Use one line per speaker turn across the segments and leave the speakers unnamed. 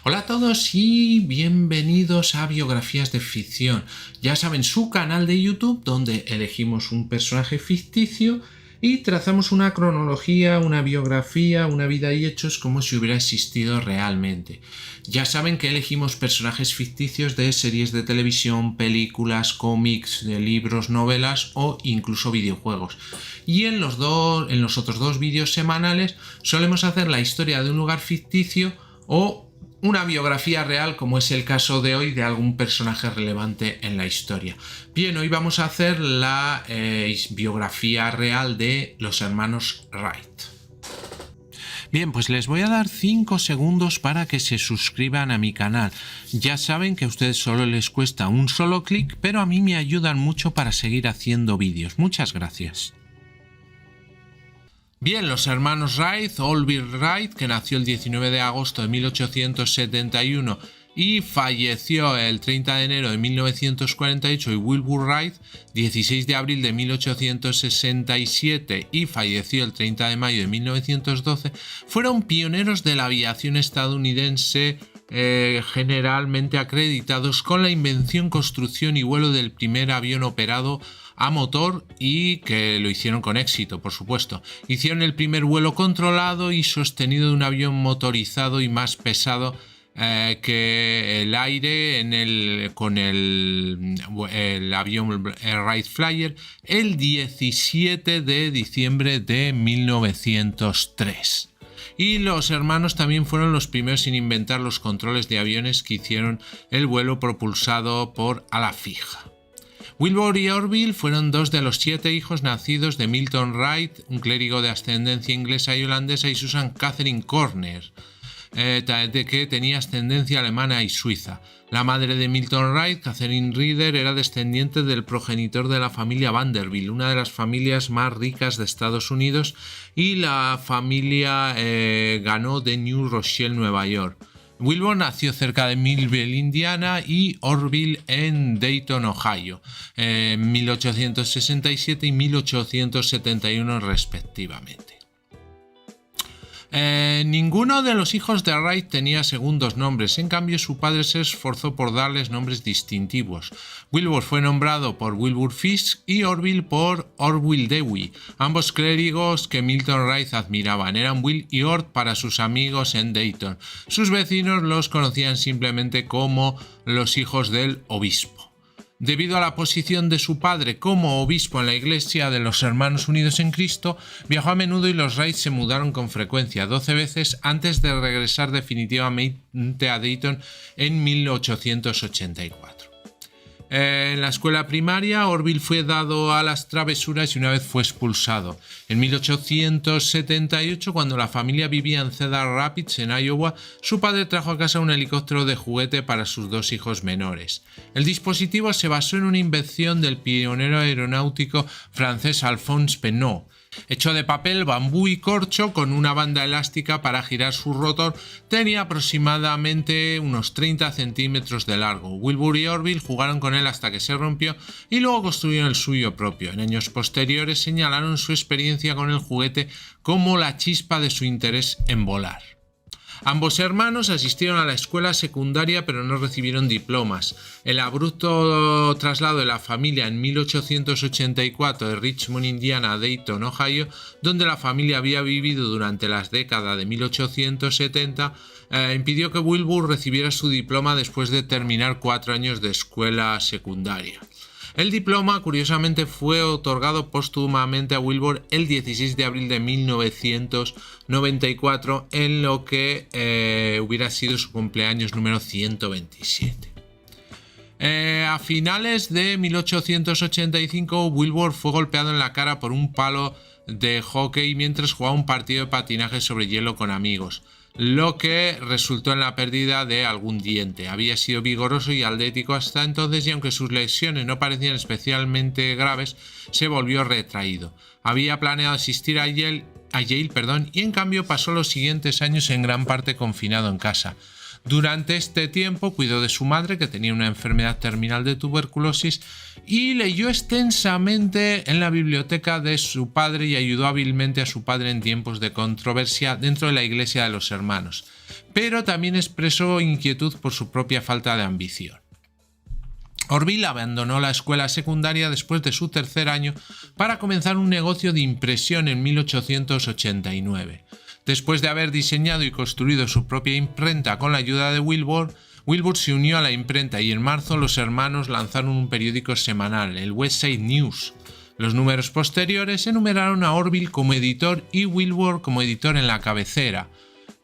Hola a todos y bienvenidos a Biografías de Ficción. Ya saben, su canal de YouTube donde elegimos un personaje ficticio y trazamos una cronología, una biografía, una vida y hechos como si hubiera existido realmente. Ya saben que elegimos personajes ficticios de series de televisión, películas, cómics, de libros, novelas o incluso videojuegos. Y en los otros dos vídeos semanales solemos hacer la historia de un lugar ficticio o una biografía real, como es el caso de hoy de algún personaje relevante en la historia. Bien, hoy vamos a hacer la biografía real de los hermanos Wright. Bien, pues les voy a dar 5 segundos para que se suscriban a mi canal. Ya saben que a ustedes solo les cuesta un solo clic, pero a mí me ayudan mucho para seguir haciendo vídeos. Muchas gracias. Bien, los hermanos Wright, Orville Wright, que nació el 19 de agosto de 1871 y falleció el 30 de enero de 1948, y Wilbur Wright, 16 de abril de 1867 y falleció el 30 de mayo de 1912, fueron pioneros de la aviación estadounidense, generalmente acreditados con la invención, construcción y vuelo del primer avión operado a motor, y que lo hicieron con éxito, por supuesto. Hicieron el primer vuelo controlado y sostenido de un avión motorizado y más pesado que el aire con el avión Wright Flyer el 17 de diciembre de 1903. Y los hermanos también fueron los primeros en inventar los controles de aviones que hicieron el vuelo propulsado por ala fija. Wilbur y Orville fueron dos de los 7 hijos nacidos de Milton Wright, un clérigo de ascendencia inglesa y holandesa, y Susan Catherine Corner, de que tenía ascendencia alemana y suiza. La madre de Milton Wright, Catherine Reeder, era descendiente del progenitor de la familia Vanderbilt, una de las familias más ricas de Estados Unidos, y la familia ganó de New Rochelle, Nueva York. Wilbur nació cerca de Millville, Indiana, y Orville en Dayton, Ohio, en 1867 y 1871 respectivamente. Ninguno de los hijos de Wright tenía segundos nombres, en cambio su padre se esforzó por darles nombres distintivos. Wilbur fue nombrado por Wilbur Fisk y Orville por Orville Dewey, ambos clérigos que Milton Wright admiraban. Eran Will y Ord para sus amigos en Dayton. Sus vecinos los conocían simplemente como los hijos del obispo. Debido a la posición de su padre como obispo en la Iglesia de los Hermanos Unidos en Cristo, viajó a menudo y los Wright se mudaron con frecuencia, 12 veces, antes de regresar definitivamente a Dayton en 1884. En la escuela primaria, Orville fue dado a las travesuras y una vez fue expulsado. En 1878, cuando la familia vivía en Cedar Rapids, en Iowa, su padre trajo a casa un helicóptero de juguete para sus 2 hijos menores. El dispositivo se basó en una invención del pionero aeronáutico francés Alphonse Pénaud. Hecho de papel, bambú y corcho, con una banda elástica para girar su rotor, tenía aproximadamente unos 30 centímetros de largo. Wilbur y Orville jugaron con él hasta que se rompió y luego construyeron el suyo propio. En años posteriores señalaron su experiencia con el juguete como la chispa de su interés en volar. Ambos hermanos asistieron a la escuela secundaria pero no recibieron diplomas. El abrupto traslado de la familia en 1884 de Richmond, Indiana, a Dayton, Ohio, donde la familia había vivido durante las décadas de 1870, impidió que Wilbur recibiera su diploma después de terminar 4 años de escuela secundaria. El diploma, curiosamente, fue otorgado póstumamente a Wilbur el 16 de abril de 1994, en lo que hubiera sido su cumpleaños número 127. A finales de 1885, Wilbur fue golpeado en la cara por un palo de hockey mientras jugaba un partido de patinaje sobre hielo con amigos, lo que resultó en la pérdida de algún diente. Había sido vigoroso y atlético hasta entonces, y aunque sus lesiones no parecían especialmente graves, se volvió retraído. Había planeado asistir a Yale, y en cambio pasó los siguientes años en gran parte confinado en casa. Durante este tiempo cuidó de su madre, que tenía una enfermedad terminal de tuberculosis, y leyó extensamente en la biblioteca de su padre y ayudó hábilmente a su padre en tiempos de controversia dentro de la Iglesia de los Hermanos, pero también expresó inquietud por su propia falta de ambición. Orville abandonó la escuela secundaria después de su tercer año para comenzar un negocio de impresión en 1889. Después de haber diseñado y construido su propia imprenta con la ayuda de Wilbur se unió a la imprenta y en marzo los hermanos lanzaron un periódico semanal, el West Side News. Los números posteriores enumeraron a Orville como editor y Wilbur como editor en la cabecera.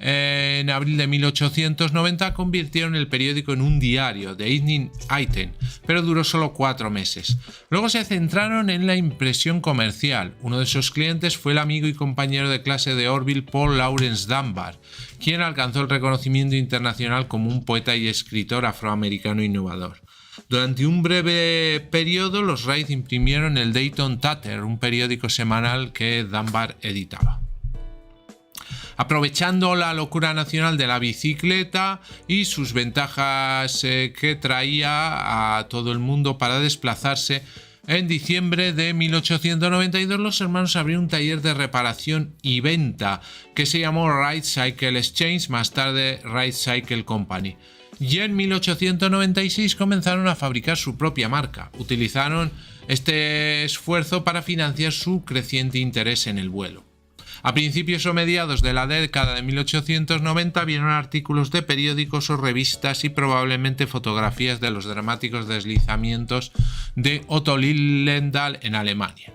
En abril de 1890 convirtieron el periódico en un diario, The Evening Item, pero duró solo 4 meses. Luego se centraron en la impresión comercial. Uno de sus clientes fue el amigo y compañero de clase de Orville, Paul Laurence Dunbar, quien alcanzó el reconocimiento internacional como un poeta y escritor afroamericano innovador. Durante un breve periodo, los Wright imprimieron el Dayton Tatter, un periódico semanal que Dunbar editaba. Aprovechando la locura nacional de la bicicleta y sus ventajas que traía a todo el mundo para desplazarse, en diciembre de 1892 los hermanos abrieron un taller de reparación y venta que se llamó Wright Cycle Exchange, más tarde Wright Cycle Company. Y en 1896 comenzaron a fabricar su propia marca. Utilizaron este esfuerzo para financiar su creciente interés en el vuelo. A principios o mediados de la década de 1890 vieron artículos de periódicos o revistas y probablemente fotografías de los dramáticos deslizamientos de Otto Lilienthal en Alemania.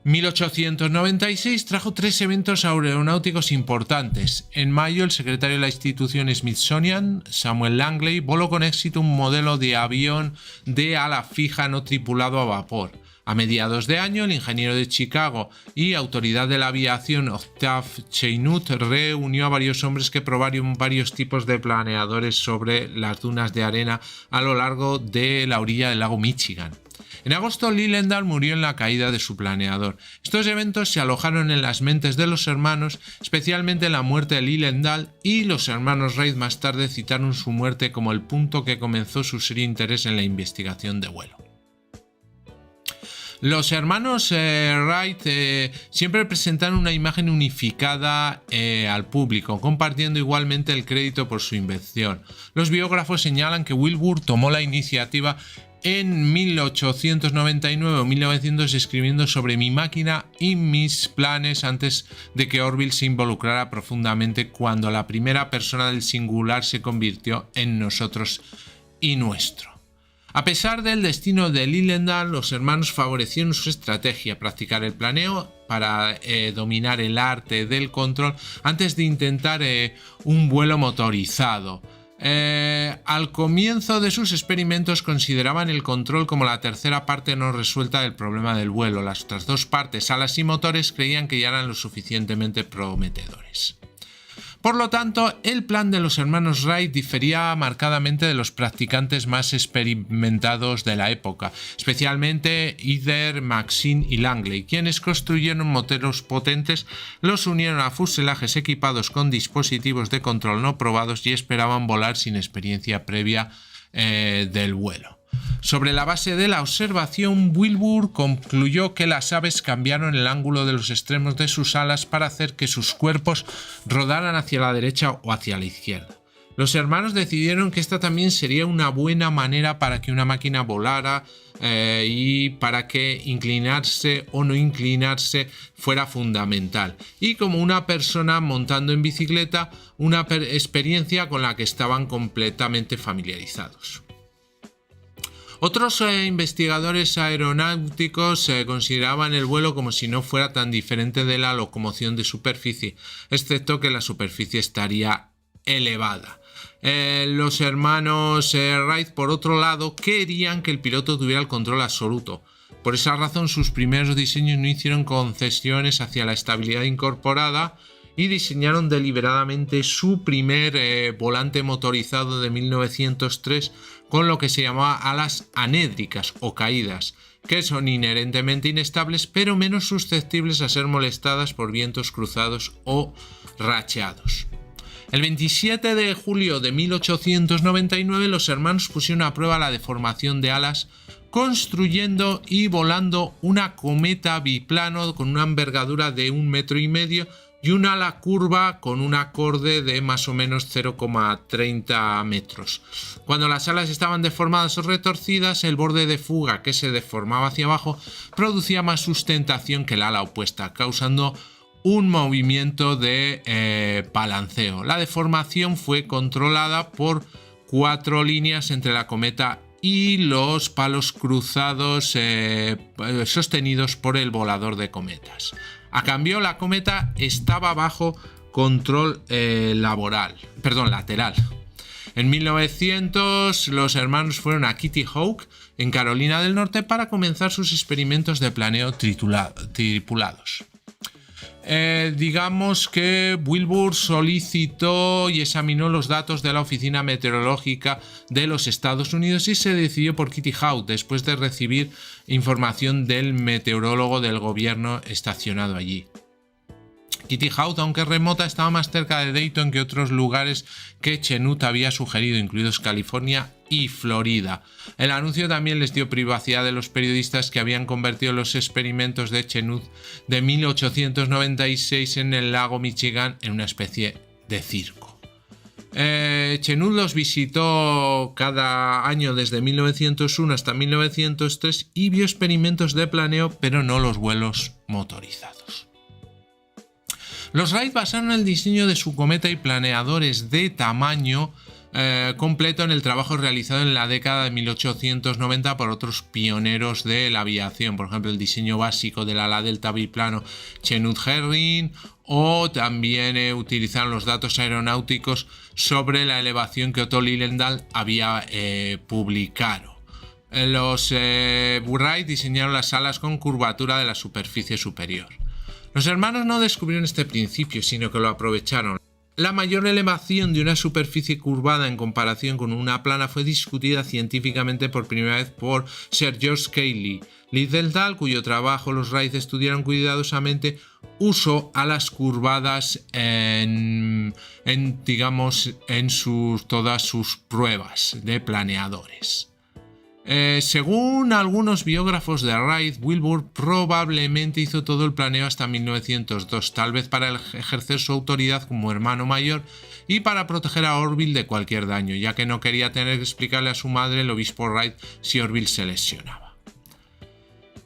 1896 trajo 3 eventos aeronáuticos importantes. En mayo, el secretario de la institución Smithsonian, Samuel Langley, voló con éxito un modelo de avión de ala fija no tripulado a vapor. A mediados de año, el ingeniero de Chicago y autoridad de la aviación Octave Chanute reunió a varios hombres que probaron varios tipos de planeadores sobre las dunas de arena a lo largo de la orilla del lago Michigan. En agosto, Lilienthal murió en la caída de su planeador. Estos eventos se alojaron en las mentes de los hermanos, especialmente la muerte de Lilienthal, y los hermanos Wright más tarde citaron su muerte como el punto que comenzó su serio interés en la investigación de vuelo. Los hermanos Wright siempre presentaron una imagen unificada al público, compartiendo igualmente el crédito por su invención. Los biógrafos señalan que Wilbur tomó la iniciativa en 1899 o 1900 escribiendo sobre mi máquina y mis planes antes de que Orville se involucrara profundamente cuando la primera persona del singular se convirtió en nosotros y nuestro. A pesar del destino de Lilienthal, los hermanos favorecieron su estrategia, practicar el planeo para dominar el arte del control antes de intentar un vuelo motorizado. Al comienzo de sus experimentos consideraban el control como la tercera parte no resuelta del problema del vuelo. Las otras 2 partes, alas y motores, creían que ya eran lo suficientemente prometedores. Por lo tanto, el plan de los hermanos Wright difería marcadamente de los practicantes más experimentados de la época, especialmente Eder, Maxine y Langley, quienes construyeron motores potentes, los unieron a fuselajes equipados con dispositivos de control no probados y esperaban volar sin experiencia previa del vuelo. Sobre la base de la observación, Wilbur concluyó que las aves cambiaron el ángulo de los extremos de sus alas para hacer que sus cuerpos rodaran hacia la derecha o hacia la izquierda. Los hermanos decidieron que esta también sería una buena manera para que una máquina volara y para que inclinarse o no inclinarse fuera fundamental. Y como una persona montando en bicicleta, una experiencia con la que estaban completamente familiarizados. Otros investigadores aeronáuticos consideraban el vuelo como si no fuera tan diferente de la locomoción de superficie, excepto que la superficie estaría elevada. Los hermanos Wright, por otro lado, querían que el piloto tuviera el control absoluto. Por esa razón, sus primeros diseños no hicieron concesiones hacia la estabilidad incorporada y diseñaron deliberadamente su primer volante motorizado de 1903 con lo que se llamaba alas anédricas o caídas, que son inherentemente inestables pero menos susceptibles a ser molestadas por vientos cruzados o racheados. El 27 de julio de 1899 los hermanos pusieron a prueba la deformación de alas construyendo y volando una cometa biplano con una envergadura de 1,5 metros y un ala curva con un acorde de más o menos 0,30 metros. Cuando las alas estaban deformadas o retorcidas, el borde de fuga que se deformaba hacia abajo producía más sustentación que el ala opuesta, causando un movimiento de balanceo. La deformación fue controlada por 4 líneas entre la cometa y los palos cruzados sostenidos por el volador de cometas. A cambio, la cometa estaba bajo control lateral. En 1900, los hermanos fueron a Kitty Hawk, en Carolina del Norte, para comenzar sus experimentos de planeo tripulados. Digamos que Wilbur solicitó y examinó los datos de la Oficina Meteorológica de los Estados Unidos y se decidió por Kitty Hawk después de recibir información del meteorólogo del gobierno estacionado allí. Kitty Hawk, aunque remota, estaba más cerca de Dayton que otros lugares que Chenut había sugerido, incluidos California y Florida. El anuncio también les dio privacidad de los periodistas que habían convertido los experimentos de Chenut de 1896 en el lago Michigan en una especie de circo. Chenut los visitó cada año desde 1901 hasta 1903 y vio experimentos de planeo, pero no los vuelos motorizados. Los Wright basaron el diseño de su cometa y planeadores de tamaño completo en el trabajo realizado en la década de 1890 por otros pioneros de la aviación, por ejemplo el diseño básico del ala delta biplano Chenut Herring, o también utilizaron los datos aeronáuticos sobre la elevación que Otto Lilienthal había publicado. Los Wright diseñaron las alas con curvatura de la superficie superior. Los hermanos no descubrieron este principio, sino que lo aprovecharon. La mayor elevación de una superficie curvada en comparación con una plana fue discutida científicamente por primera vez por Sir George Cayley. Lilienthal, cuyo trabajo los Wright estudiaron cuidadosamente, usó alas curvadas en todas sus pruebas de planeadores. Según algunos biógrafos de Wright, Wilbur probablemente hizo todo el planeo hasta 1902, tal vez para ejercer su autoridad como hermano mayor y para proteger a Orville de cualquier daño, ya que no quería tener que explicarle a su madre, el obispo Wright, si Orville se lesionaba.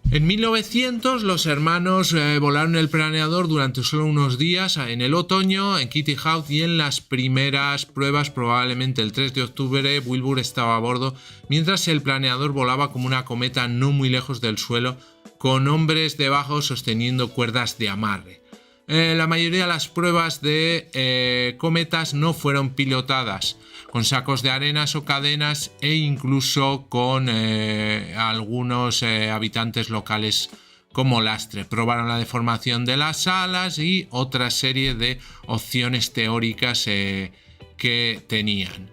En 1900 los hermanos volaron el planeador durante solo unos días en el otoño en Kitty Hawk, y en las primeras pruebas, probablemente el 3 de octubre, Wilbur estaba a bordo mientras el planeador volaba como una cometa no muy lejos del suelo, con hombres debajo sosteniendo cuerdas de amarre. La mayoría de las pruebas de cometas no fueron pilotadas, con sacos de arenas o cadenas, e incluso con algunos habitantes locales como lastre. Probaron la deformación de las alas y otra serie de opciones teóricas que tenían.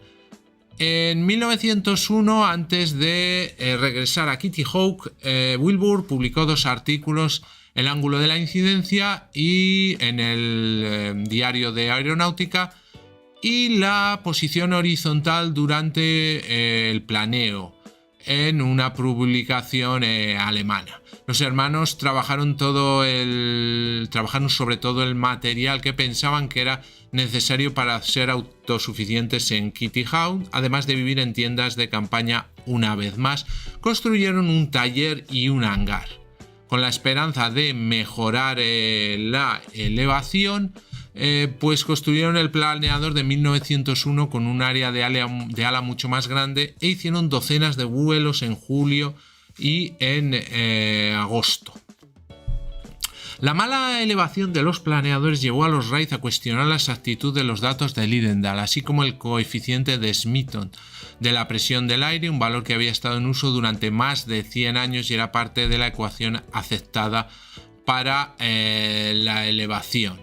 En 1901, antes de regresar a Kitty Hawk, Wilbur publicó 2 artículos, El ángulo de la incidencia y en el diario de aeronáutica, y la posición horizontal durante el planeo, en una publicación alemana. Los hermanos trabajaron sobre todo el material que pensaban que era necesario para ser autosuficientes en Kitty Hawk. Además de vivir en tiendas de campaña una vez más, construyeron un taller y un hangar. Con la esperanza de mejorar la elevación, pues construyeron el planeador de 1901 con un área de ala mucho más grande, e hicieron docenas de vuelos en julio y en agosto. La mala elevación de los planeadores llevó a los Wright a cuestionar la exactitud de los datos de Lilienthal, así como el coeficiente de Smeaton de la presión del aire, un valor que había estado en uso durante más de 100 años y era parte de la ecuación aceptada para la elevación.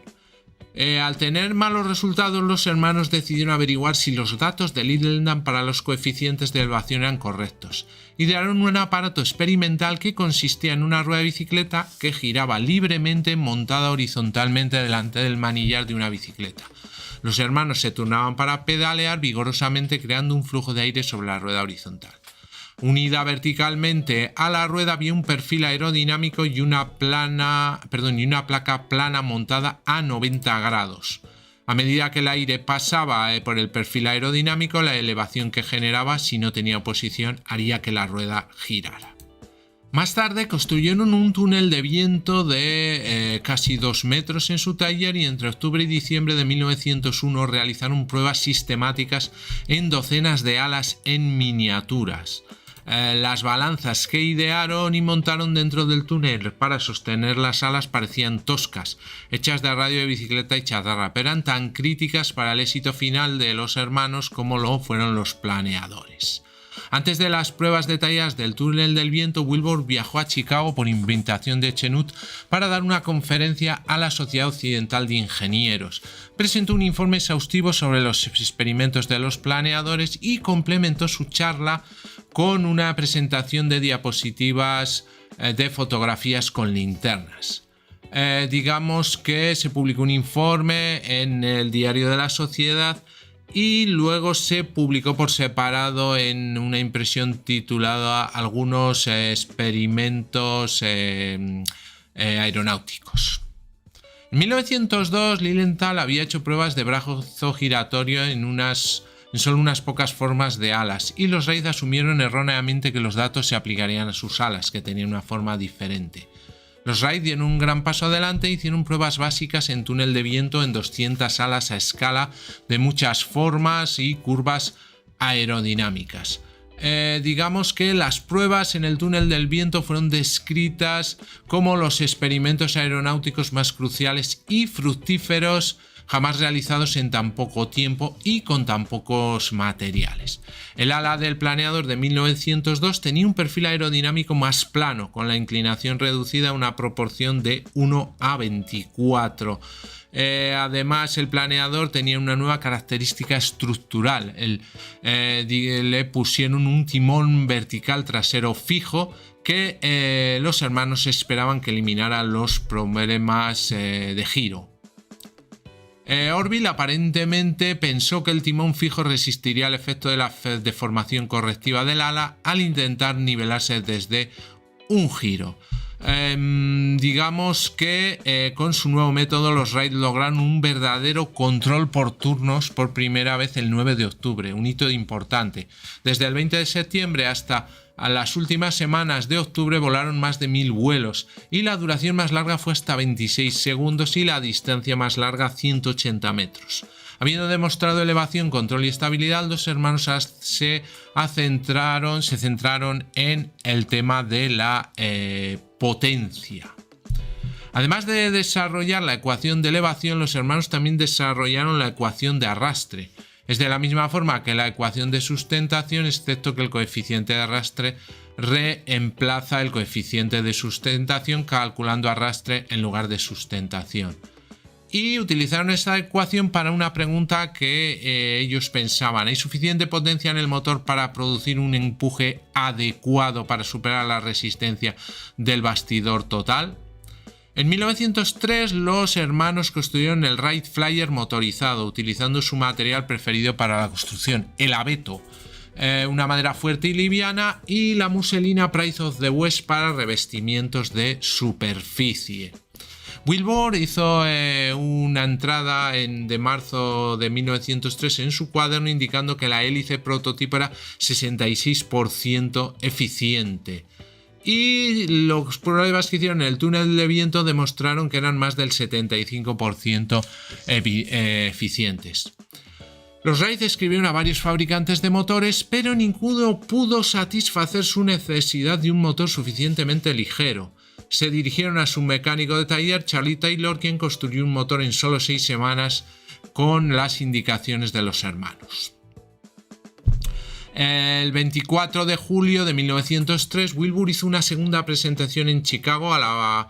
Al tener malos resultados, los hermanos decidieron averiguar si los datos de Littleham para los coeficientes de elevación eran correctos. Idearon un aparato experimental que consistía en una rueda de bicicleta que giraba libremente montada horizontalmente delante del manillar de una bicicleta. Los hermanos se turnaban para pedalear vigorosamente creando un flujo de aire sobre la rueda horizontal. Unida verticalmente a la rueda había un perfil aerodinámico y una placa plana montada a 90 grados. A medida que el aire pasaba por el perfil aerodinámico, la elevación que generaba, si no tenía oposición, haría que la rueda girara. Más tarde construyeron un túnel de viento de casi 2 metros en su taller y entre octubre y diciembre de 1901 realizaron pruebas sistemáticas en docenas de alas en miniaturas. Las balanzas que idearon y montaron dentro del túnel para sostener las alas parecían toscas, hechas de radio de bicicleta y chatarra, pero eran tan críticas para el éxito final de los hermanos como lo fueron los planeadores. Antes de las pruebas detalladas del túnel del viento, Wilbur viajó a Chicago por invitación de Chenut para dar una conferencia a la Sociedad Occidental de Ingenieros. Presentó un informe exhaustivo sobre los experimentos de los planeadores y complementó su charla con una presentación de diapositivas de fotografías con linternas. Digamos que se publicó un informe en el Diario de la Sociedad y luego se publicó por separado en una impresión titulada Algunos experimentos aeronáuticos. En 1902, Lilienthal había hecho pruebas de brazo giratorio en solo unas pocas formas de alas y los Wright asumieron erróneamente que los datos se aplicarían a sus alas, que tenían una forma diferente. Los Wright dieron un gran paso adelante e hicieron pruebas básicas en túnel de viento en 200 alas a escala de muchas formas y curvas aerodinámicas. Digamos que las pruebas en el túnel del viento fueron descritas como los experimentos aeronáuticos más cruciales y fructíferos jamás realizados en tan poco tiempo y con tan pocos materiales. El ala del planeador de 1902 tenía un perfil aerodinámico más plano, con la inclinación reducida a una proporción de 1:24. Además, el planeador tenía una nueva característica estructural. Le pusieron un timón vertical trasero fijo que los hermanos esperaban que eliminara los problemas de giro. Orville aparentemente pensó que el timón fijo resistiría el efecto de la deformación correctiva del ala al intentar nivelarse desde un giro. Digamos que con su nuevo método los Wright lograron un verdadero control por turnos por primera vez el 9 de octubre, un hito importante. Desde el 20 de septiembre hasta a las últimas semanas de octubre volaron más de 1000 vuelos y la duración más larga fue hasta 26 segundos y la distancia más larga 180 metros. Habiendo demostrado elevación, control y estabilidad, los hermanos se centraron en el tema de la potencia. Además de desarrollar la ecuación de elevación, los hermanos también desarrollaron la ecuación de arrastre. Es de la misma forma que la ecuación de sustentación, excepto que el coeficiente de arrastre reemplaza el coeficiente de sustentación calculando arrastre en lugar de sustentación. Y utilizaron esta ecuación para una pregunta que ellos pensaban: ¿hay suficiente potencia en el motor para producir un empuje adecuado para superar la resistencia del bastidor total? En 1903 los hermanos construyeron el Wright Flyer motorizado, utilizando su material preferido para la construcción, el abeto, una madera fuerte y liviana, y la muselina Price of the West para revestimientos de superficie. Wilbur hizo una entrada de marzo de 1903 en su cuaderno indicando que la hélice prototipo era 66% eficiente. Y las pruebas que hicieron en el túnel de viento demostraron que eran más del 75% eficientes. Los Wright escribieron a varios fabricantes de motores, pero ninguno pudo satisfacer su necesidad de un motor suficientemente ligero. Se dirigieron a su mecánico de taller, Charlie Taylor, quien construyó un motor en solo 6 semanas con las indicaciones de los hermanos. El 24 de julio de 1903, Wilbur hizo una segunda presentación en Chicago a la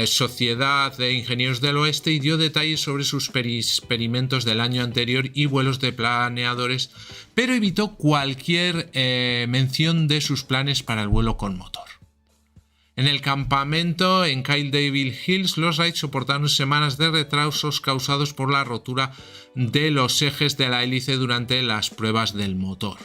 Sociedad de Ingenieros del Oeste y dio detalles sobre sus experimentos del año anterior y vuelos de planeadores, pero evitó cualquier mención de sus planes para el vuelo con motor. En el campamento en Kyle-Davil Hills, los Wright soportaron semanas de retrasos causados por la rotura de los ejes de la hélice durante las pruebas del motor.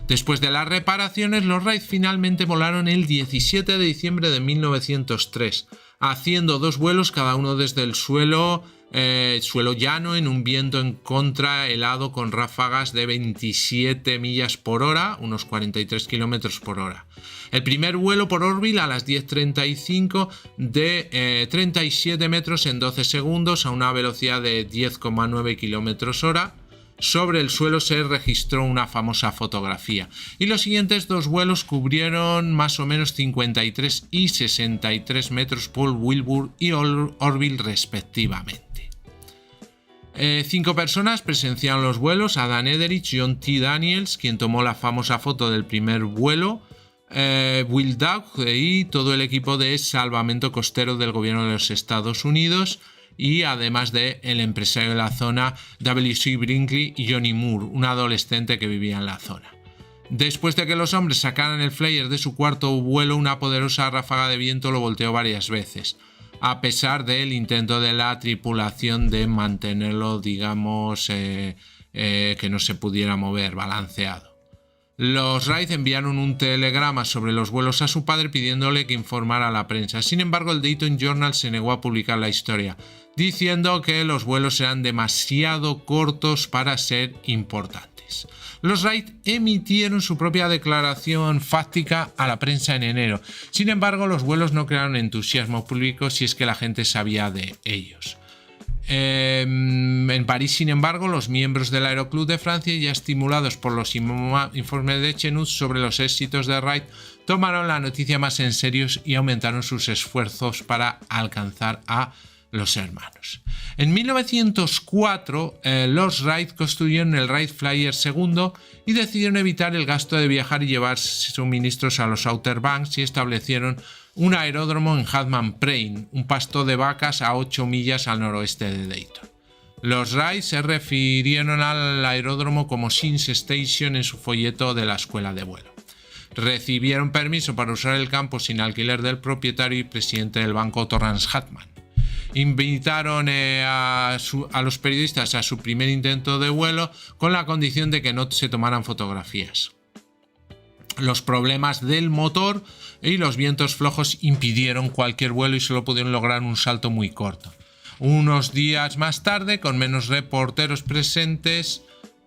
Después de las reparaciones, los Wright finalmente volaron el 17 de diciembre de 1903, haciendo 2 vuelos cada uno desde el suelo llano en un viento en contra helado con ráfagas de 27 millas por hora, unos 43 kilómetros por hora. El primer vuelo por Orville a las 10:35 de 37 metros en 12 segundos a una velocidad de 10,9 kilómetros hora. Sobre el suelo se registró una famosa fotografía y los siguientes 2 vuelos cubrieron más o menos 53 y 63 metros por Wilbur y Orville respectivamente. 5 personas presenciaron los vuelos: Adam Ederich, John T. Daniels, quien tomó la famosa foto del primer vuelo, Will Dowd y todo el equipo de salvamento costero del gobierno de los Estados Unidos, y además de el empresario de la zona W.C. Brinkley y Johnny Moore, un adolescente que vivía en la zona. Después de que los hombres sacaran el Flyer de su cuarto vuelo, una poderosa ráfaga de viento lo volteó varias veces, a pesar del intento de la tripulación de mantenerlo, digamos, que no se pudiera mover, balanceado. Los Wright enviaron un telegrama sobre los vuelos a su padre pidiéndole que informara a la prensa. Sin embargo, el Dayton Journal se negó a publicar la historia, diciendo que los vuelos eran demasiado cortos para ser importantes. Los Wright emitieron su propia declaración fáctica a la prensa en enero. Sin embargo, los vuelos no crearon entusiasmo público si es que la gente sabía de ellos. En París, sin embargo, los miembros del Aeroclub de Francia, ya estimulados por los informes de Chenut sobre los éxitos de Wright, tomaron la noticia más en serio y aumentaron sus esfuerzos para alcanzar a los hermanos. En 1904, los Wright construyeron el Wright Flyer II y decidieron evitar el gasto de viajar y llevar suministros a los Outer Banks y establecieron un aeródromo en Hartman Prairie, un pasto de vacas a 8 millas al noroeste de Dayton. Los Wright se refirieron al aeródromo como Science Station en su folleto de la escuela de vuelo. Recibieron permiso para usar el campo sin alquiler del propietario y presidente del banco Torrance Hartman. Invitaron a los periodistas a su primer intento de vuelo con la condición de que no se tomaran fotografías. Los problemas del motor y los vientos flojos impidieron cualquier vuelo y solo pudieron lograr un salto muy corto. Unos días más tarde, con menos reporteros presentes,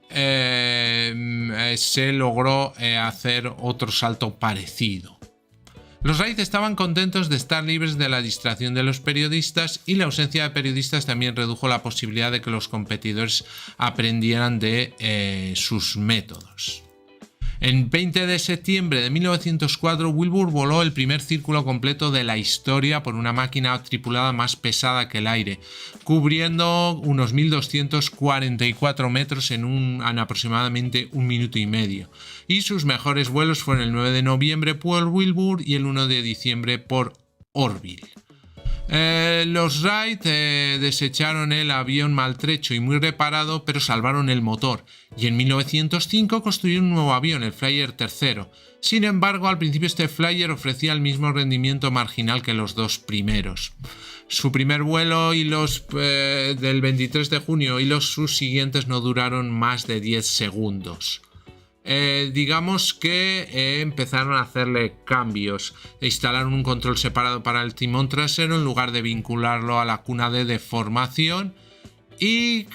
se logró hacer otro salto parecido. Los Wright estaban contentos de estar libres de la distracción de los periodistas y la ausencia de periodistas también redujo la posibilidad de que los competidores aprendieran de sus métodos. En 20 de septiembre de 1904, Wilbur voló el primer círculo completo de la historia por una máquina tripulada más pesada que el aire, cubriendo unos 1.244 metros en aproximadamente 1 minuto y medio. Y sus mejores vuelos fueron el 9 de noviembre por Wilbur y el 1 de diciembre por Orville. Los Wright desecharon el avión maltrecho y muy reparado, pero salvaron el motor, y en 1905 construyeron un nuevo avión, el Flyer III. Sin embargo, al principio este Flyer ofrecía el mismo rendimiento marginal que los 2 primeros. Su primer vuelo y los del 23 de junio y los subsiguientes no duraron más de 10 segundos. Digamos que empezaron a hacerle cambios. Instalaron un control separado para el timón trasero en lugar de vincularlo a la cuna de deformación y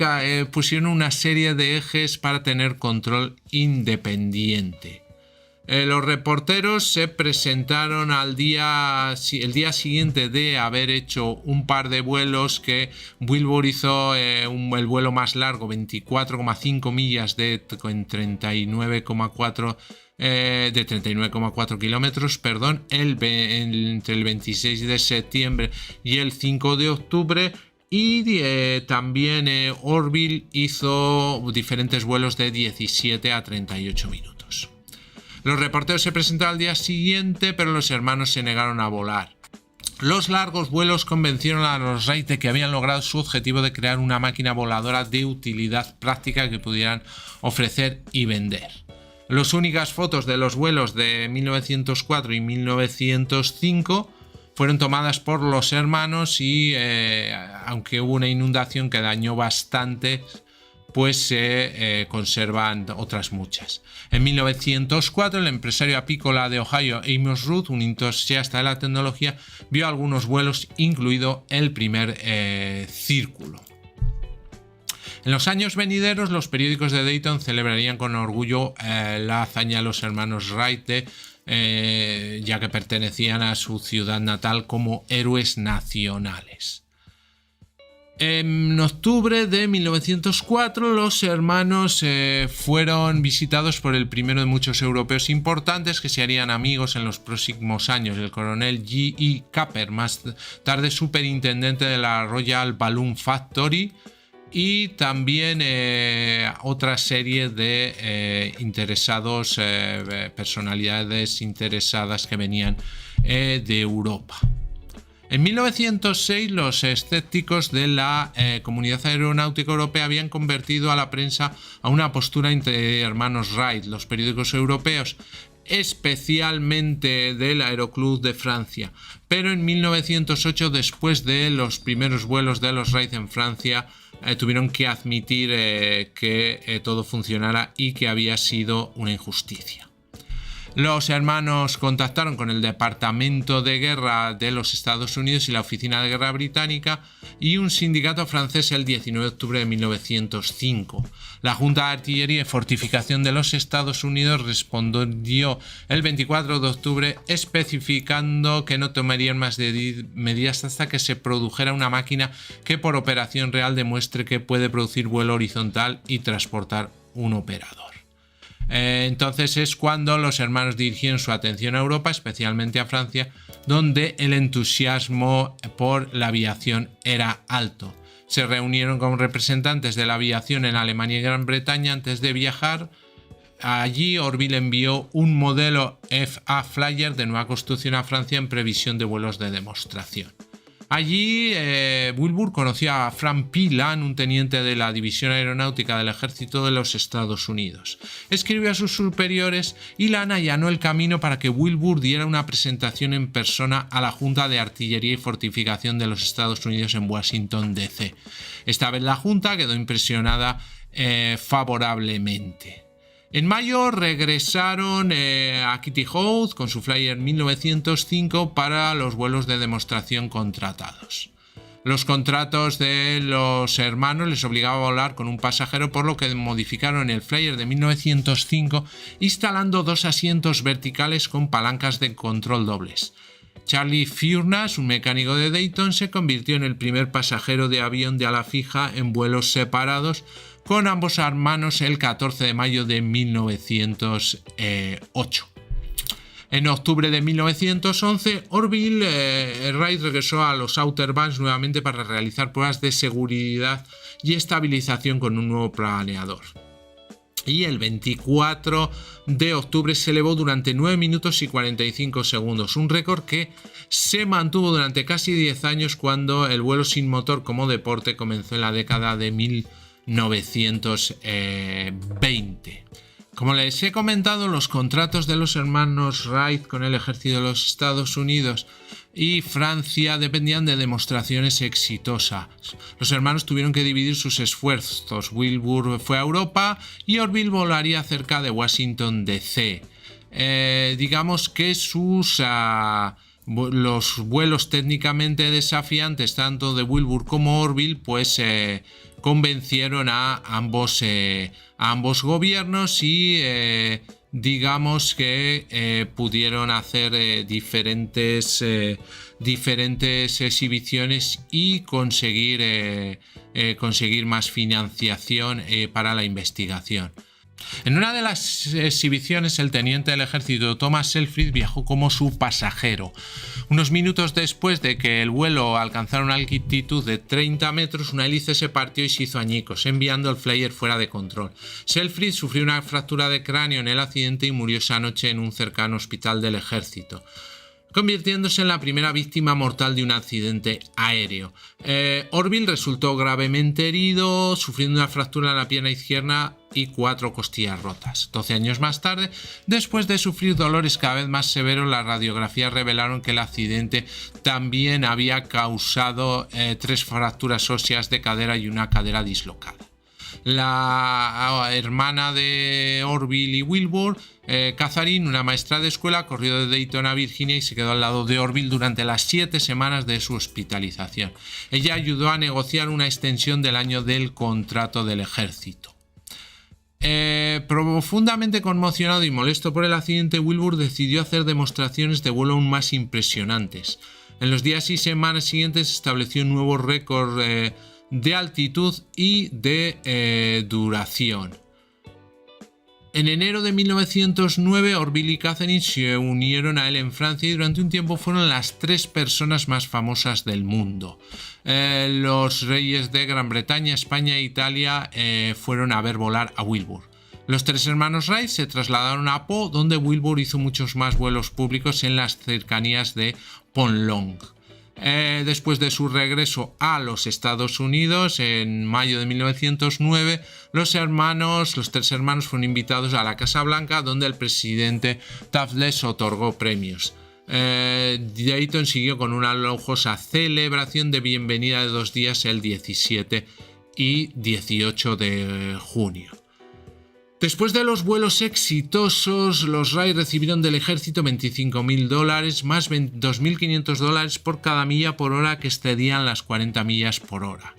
pusieron una serie de ejes para tener control independiente. Los reporteros se presentaron el día siguiente de haber hecho un par de vuelos que Wilbur hizo el vuelo más largo, 24,5 millas de 39,4 kilómetros, entre el 26 de septiembre y el 5 de octubre. Y también Orville hizo diferentes vuelos de 17 a 38 minutos. Los reporteros se presentaron al día siguiente, pero los hermanos se negaron a volar. Los largos vuelos convencieron a los Wright de que habían logrado su objetivo de crear una máquina voladora de utilidad práctica que pudieran ofrecer y vender. Las únicas fotos de los vuelos de 1904 y 1905 fueron tomadas por los hermanos y aunque hubo una inundación que dañó bastante, pues se conservan otras muchas. En 1904, el empresario apícola de Ohio, Amos Root, un entusiasta de la tecnología, vio algunos vuelos, incluido el primer círculo. En los años venideros, los periódicos de Dayton celebrarían con orgullo la hazaña de los hermanos Wright, ya que pertenecían a su ciudad natal como héroes nacionales. En octubre de 1904 los hermanos fueron visitados por el primero de muchos europeos importantes que se harían amigos en los próximos años, el coronel G.E. Capper, más tarde superintendente de la Royal Balloon Factory, y también otra serie de interesados, personalidades interesadas que venían de Europa. En 1906, los escépticos de la comunidad aeronáutica europea habían convertido a la prensa a una postura entre hermanos Wright. Los periódicos europeos, especialmente del Aeroclub de Francia. Pero en 1908, después de los primeros vuelos de los Wright en Francia, tuvieron que admitir que todo funcionara y que había sido una injusticia. Los hermanos contactaron con el Departamento de Guerra de los Estados Unidos y la Oficina de Guerra Británica y un sindicato francés el 19 de octubre de 1905. La Junta de Artillería y Fortificación de los Estados Unidos respondió el 24 de octubre especificando que no tomarían más medidas hasta que se produjera una máquina que por operación real demuestre que puede producir vuelo horizontal y transportar un operador. Entonces es cuando los hermanos dirigieron su atención a Europa, especialmente a Francia, donde el entusiasmo por la aviación era alto. Se reunieron con representantes de la aviación en Alemania y Gran Bretaña antes de viajar. Allí Orville envió un modelo FA Flyer de nueva construcción a Francia en previsión de vuelos de demostración. Allí Wilbur conoció a Frank P. Land, un teniente de la División Aeronáutica del Ejército de los Estados Unidos. Escribió a sus superiores y Land allanó el camino para que Wilbur diera una presentación en persona a la Junta de Artillería y Fortificación de los Estados Unidos en Washington, D.C. Esta vez la Junta quedó impresionada favorablemente. En mayo regresaron a Kitty Hawk con su Flyer 1905 para los vuelos de demostración contratados. Los contratos de los hermanos les obligaban a volar con un pasajero, por lo que modificaron el Flyer de 1905 instalando dos asientos verticales con palancas de control dobles. Charlie Furnas, un mecánico de Dayton, se convirtió en el primer pasajero de avión de ala fija en vuelos separados con ambos hermanos el 14 de mayo de 1908. En octubre de 1911, Orville Wright regresó a los Outer Banks nuevamente para realizar pruebas de seguridad y estabilización con un nuevo planeador. Y el 24 de octubre se elevó durante 9 minutos y 45 segundos, un récord que se mantuvo durante casi 10 años cuando el vuelo sin motor como deporte comenzó en la década de 1920. Como les he comentado, los contratos de los hermanos Wright con el ejército de los Estados Unidos y Francia dependían de demostraciones exitosas. Los hermanos tuvieron que dividir sus esfuerzos. Wilbur fue a Europa y Orville volaría cerca de Washington, D.C. Digamos que los vuelos técnicamente desafiantes tanto de Wilbur como Orville pues convencieron a ambos gobiernos y digamos que pudieron hacer diferentes exhibiciones y conseguir más financiación para la investigación. En una de las exhibiciones, el teniente del ejército Thomas Selfridge viajó como su pasajero. Unos minutos después de que el vuelo alcanzara una altitud de 30 metros, una hélice se partió y se hizo añicos, enviando el flyer fuera de control. Selfridge sufrió una fractura de cráneo en el accidente y murió esa noche en un cercano hospital del ejército, convirtiéndose en la primera víctima mortal de un accidente aéreo. Orville resultó gravemente herido, sufriendo una fractura en la pierna izquierda y 4 costillas rotas. 12 años más tarde, después de sufrir dolores cada vez más severos, las radiografías revelaron que el accidente también había causado 3 fracturas óseas de cadera y una cadera dislocada. La hermana de Orville y Wilbur, Catherine, una maestra de escuela, corrió de Dayton a Virginia y se quedó al lado de Orville durante las 7 semanas de su hospitalización. Ella ayudó a negociar una extensión del año del contrato del ejército. Profundamente conmocionado y molesto por el accidente, Wilbur decidió hacer demostraciones de vuelo aún más impresionantes. En los días y semanas siguientes estableció un nuevo récord de altitud y de duración. En enero de 1909, Orville y Catherine se unieron a él en Francia y durante un tiempo fueron las 3 personas más famosas del mundo. Los reyes de Gran Bretaña, España e Italia fueron a ver volar a Wilbur. Los 3 hermanos Wright se trasladaron a Po, donde Wilbur hizo muchos más vuelos públicos en las cercanías de Ponlong. Después de su regreso a los Estados Unidos en mayo de 1909, los 3 hermanos fueron invitados a la Casa Blanca, donde el presidente Taft les otorgó premios. Dayton siguió con una lujosa celebración de bienvenida de 2 días el 17 y 18 de junio. Después de los vuelos exitosos, los Wright recibieron del ejército $25.000 más $2.500 por cada milla por hora que excedían las 40 millas por hora.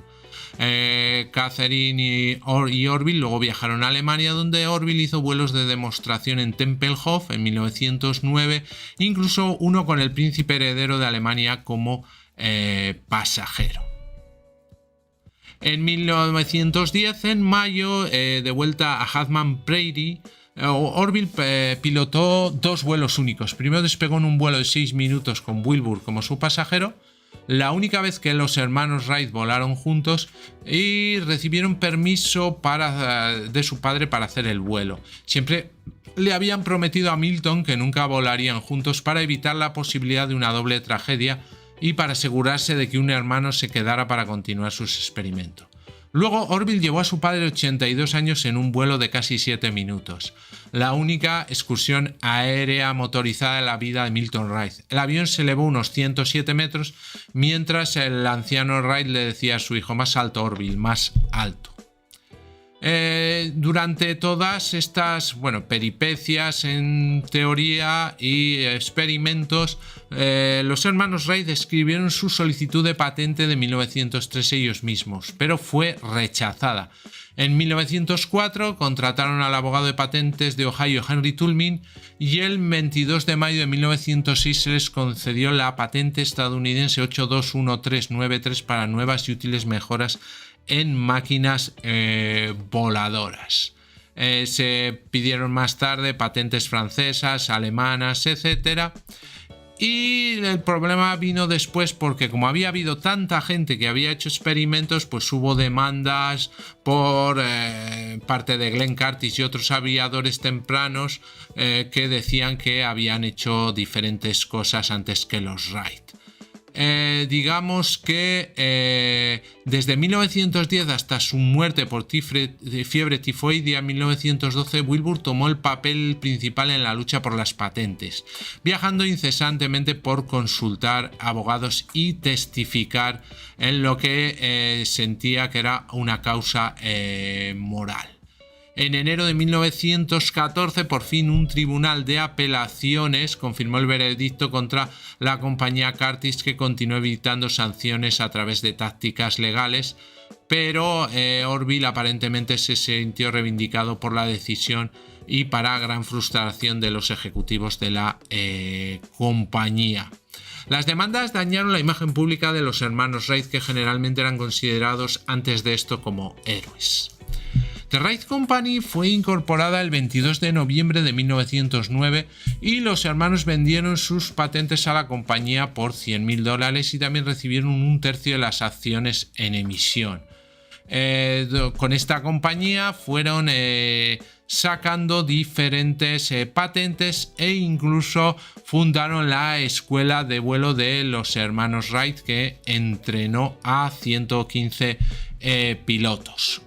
Catherine y Orville luego viajaron a Alemania, donde Orville hizo vuelos de demostración en Tempelhof en 1909, incluso uno con el príncipe heredero de Alemania como pasajero. En 1910, en mayo, de vuelta a Hartman Prairie, Orville pilotó 2 vuelos únicos. Primero despegó en un vuelo de 6 minutos con Wilbur como su pasajero, la única vez que los hermanos Wright volaron juntos, y recibieron permiso de su padre para hacer el vuelo. Siempre le habían prometido a Milton que nunca volarían juntos para evitar la posibilidad de una doble tragedia y para asegurarse de que un hermano se quedara para continuar sus experimentos. Luego, Orville llevó a su padre de 82 años en un vuelo de casi 7 minutos, la única excursión aérea motorizada de la vida de Milton Wright. El avión se elevó unos 107 metros, mientras el anciano Wright le decía a su hijo: más alto, Orville, más alto. Durante todas estas peripecias en teoría y experimentos, los hermanos Wright escribieron su solicitud de patente de 1903 ellos mismos, pero fue rechazada. En 1904 contrataron al abogado de patentes de Ohio, Henry Tulmin, y el 22 de mayo de 1906 se les concedió la patente estadounidense 82139 para nuevas y útiles mejoras en máquinas voladoras. Se pidieron más tarde patentes francesas, alemanas, etc. Y el problema vino después porque, como había habido tanta gente que había hecho experimentos, pues hubo demandas por parte de Glenn Curtiss y otros aviadores tempranos que decían que habían hecho diferentes cosas antes que los Wright. Digamos que desde 1910 hasta su muerte por fiebre tifoidea en 1912, Wilbur tomó el papel principal en la lucha por las patentes, viajando incesantemente por consultar abogados y testificar en lo que sentía que era una causa moral. En enero de 1914, por fin, un tribunal de apelaciones confirmó el veredicto contra la compañía Curtiss, que continuó evitando sanciones a través de tácticas legales, pero Orville aparentemente se sintió reivindicado por la decisión y para gran frustración de los ejecutivos de la compañía. Las demandas dañaron la imagen pública de los hermanos Wright, que generalmente eran considerados antes de esto como héroes. The Wright Company fue incorporada el 22 de noviembre de 1909 y los hermanos vendieron sus patentes a la compañía por $100.000 y también recibieron un tercio de las acciones en emisión. Con esta compañía fueron sacando diferentes patentes e incluso fundaron la escuela de vuelo de los hermanos Wright, que entrenó a 115 pilotos.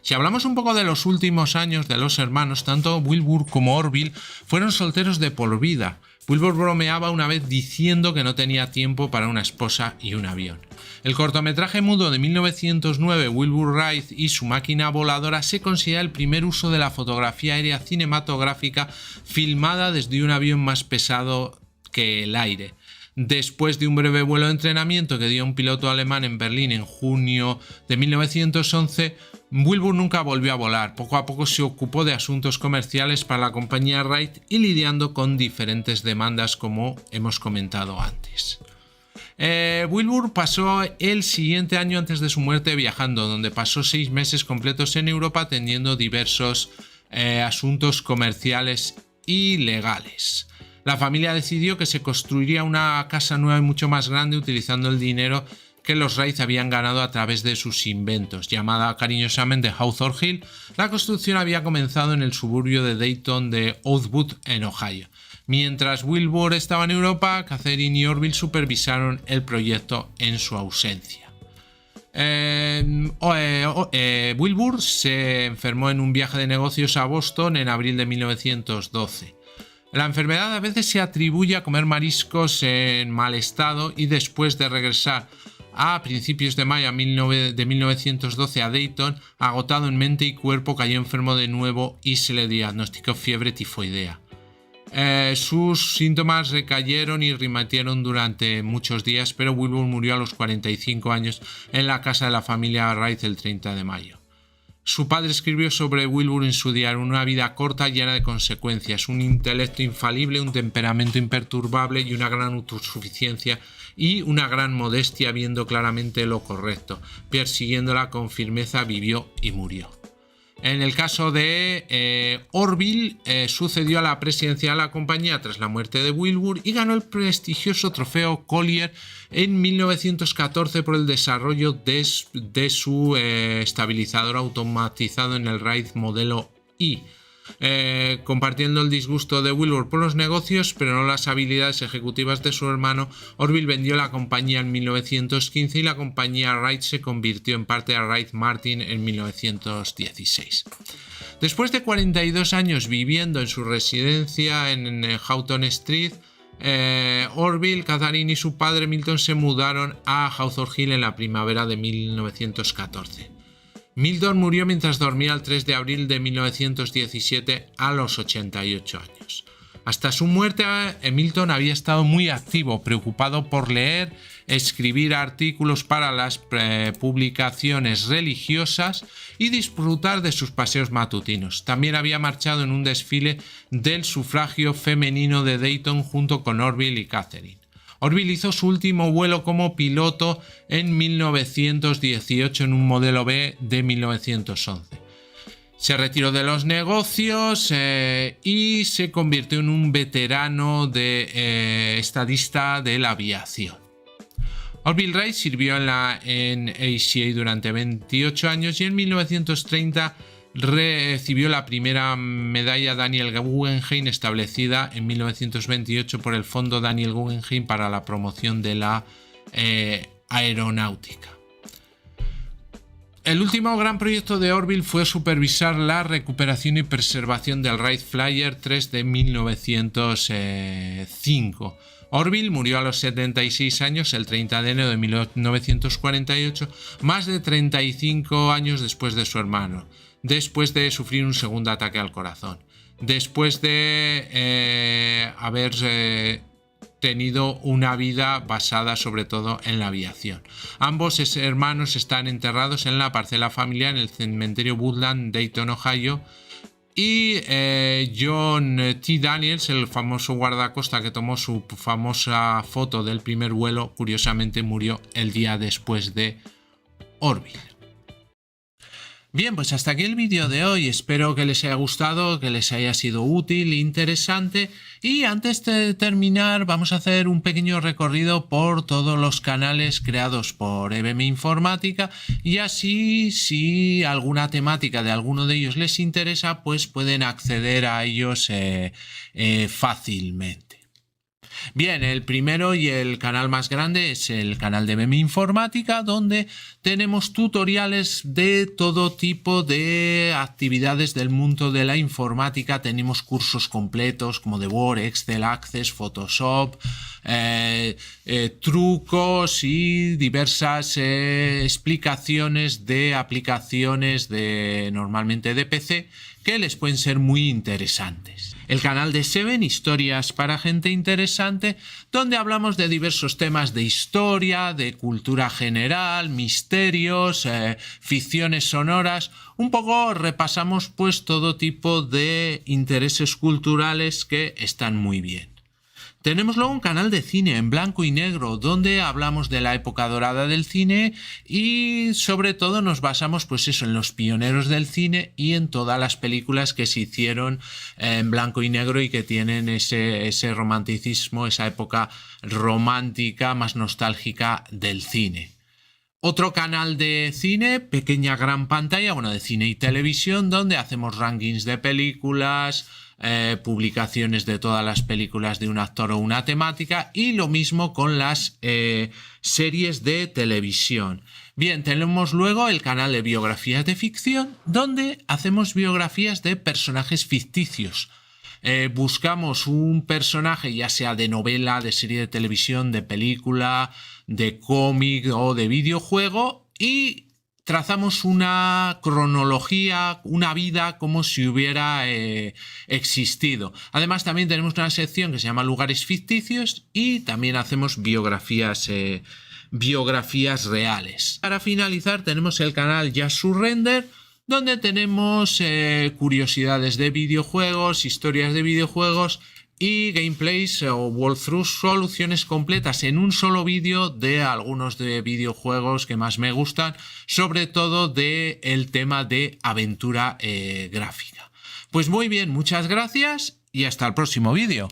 Si hablamos un poco de los últimos años de los hermanos, tanto Wilbur como Orville fueron solteros de por vida. Wilbur bromeaba una vez diciendo que no tenía tiempo para una esposa y un avión. El cortometraje mudo de 1909, Wilbur Wright y su máquina voladora, se considera el primer uso de la fotografía aérea cinematográfica filmada desde un avión más pesado que el aire. Después de un breve vuelo de entrenamiento que dio un piloto alemán en Berlín en junio de 1911, Wilbur nunca volvió a volar. Poco a poco se ocupó de asuntos comerciales para la compañía Wright y lidiando con diferentes demandas, como hemos comentado antes. Wilbur pasó el siguiente año antes de su muerte viajando, donde pasó 6 meses completos en Europa atendiendo diversos asuntos comerciales y legales. La familia decidió que se construiría una casa nueva y mucho más grande utilizando el dinero que los Wright habían ganado a través de sus inventos. Llamada cariñosamente Hawthorne Hill, la construcción había comenzado en el suburbio de Dayton de Oakwood, en Ohio. Mientras Wilbur estaba en Europa, Catherine y Orville supervisaron el proyecto en su ausencia. Wilbur se enfermó en un viaje de negocios a Boston en abril de 1912. La enfermedad a veces se atribuye a comer mariscos en mal estado y después de regresar a principios de mayo de 1912 a Dayton, agotado en mente y cuerpo, cayó enfermo de nuevo y se le diagnosticó fiebre tifoidea. Sus síntomas recayeron y remitieron durante muchos días, pero Wilbur murió a los 45 años en la casa de la familia Wright el 30 de mayo. Su padre escribió sobre Wilbur en su diario: una vida corta llena de consecuencias, un intelecto infalible, un temperamento imperturbable y una gran autosuficiencia y una gran modestia, viendo claramente lo correcto, persiguiéndola con firmeza, vivió y murió. En el caso de Orville, sucedió a la presidencia de la compañía tras la muerte de Wilbur y ganó el prestigioso trofeo Collier en 1914 por el desarrollo de su estabilizador automatizado en el Wright modelo I. Compartiendo el disgusto de Wilbur por los negocios, pero no las habilidades ejecutivas de su hermano, Orville vendió la compañía en 1915 y la compañía Wright se convirtió en parte de Wright Martin en 1916. Después de 42 años viviendo en su residencia en Houghton Street, Orville, Catherine y su padre Milton se mudaron a Hawthorne Hill en la primavera de 1914. Milton murió mientras dormía el 3 de abril de 1917 a los 88 años. Hasta su muerte, Milton había estado muy activo, preocupado por leer, escribir artículos para las publicaciones religiosas y disfrutar de sus paseos matutinos. También había marchado en un desfile del sufragio femenino de Dayton junto con Orville y Catherine. Orville hizo su último vuelo como piloto en 1918 en un modelo B de 1911. Se retiró de los negocios y se convirtió en un veterano de estadista de la aviación. Orville Wright sirvió en ACA durante 28 años y en 1930 recibió la primera medalla Daniel Guggenheim, establecida en 1928 por el Fondo Daniel Guggenheim para la promoción de la aeronáutica. El último gran proyecto de Orville fue supervisar la recuperación y preservación del Wright Flyer 3 de 1905. Orville murió a los 76 años el 30 de enero de 1948, más de 35 años después de su hermano, después de sufrir un segundo ataque al corazón, después de haber tenido una vida basada sobre todo en la aviación. Ambos hermanos están enterrados en la parcela familiar en el cementerio Woodland, Dayton, Ohio, y John T. Daniels, el famoso guardacosta que tomó su famosa foto del primer vuelo, curiosamente murió el día después de Orville. Bien, pues hasta aquí el vídeo de hoy. Espero que les haya gustado, que les haya sido útil, interesante. Y antes de terminar, vamos a hacer un pequeño recorrido por todos los canales creados por EBM Informática. Y así, si alguna temática de alguno de ellos les interesa, pues pueden acceder a ellos fácilmente. Bien, el primero y el canal más grande es el canal de EBM Informática, donde tenemos tutoriales de todo tipo de actividades del mundo de la informática. Tenemos cursos completos como de Word, Excel, Access, Photoshop, trucos y diversas explicaciones de aplicaciones normalmente de PC que les pueden ser muy interesantes. El canal de Seven, historias para gente interesante, donde hablamos de diversos temas de historia, de cultura general, misterios, ficciones sonoras. Un poco repasamos pues todo tipo de intereses culturales que están muy bien. Tenemos luego un canal de cine en blanco y negro donde hablamos de la época dorada del cine y sobre todo nos basamos pues eso en los pioneros del cine y en todas las películas que se hicieron en blanco y negro y que tienen ese romanticismo, esa época romántica más nostálgica del cine. Otro canal de cine, pequeña gran pantalla, bueno, de cine y televisión, donde hacemos rankings de películas, publicaciones de todas las películas de un actor o una temática y lo mismo con las series de televisión. Bien, tenemos luego el canal de biografías de ficción, donde hacemos biografías de personajes ficticios. Buscamos un personaje ya sea de novela, de serie de televisión, de película, de cómic o de videojuego y trazamos una cronología, una vida como si hubiera existido. Además también tenemos una sección que se llama lugares ficticios y también hacemos biografías reales. Para finalizar tenemos el canal Just Surrender, donde tenemos curiosidades de videojuegos, historias de videojuegos y gameplays o walkthroughs, soluciones completas en un solo vídeo de algunos de videojuegos que más me gustan, sobre todo del tema de aventura gráfica. Pues muy bien, muchas gracias y hasta el próximo vídeo.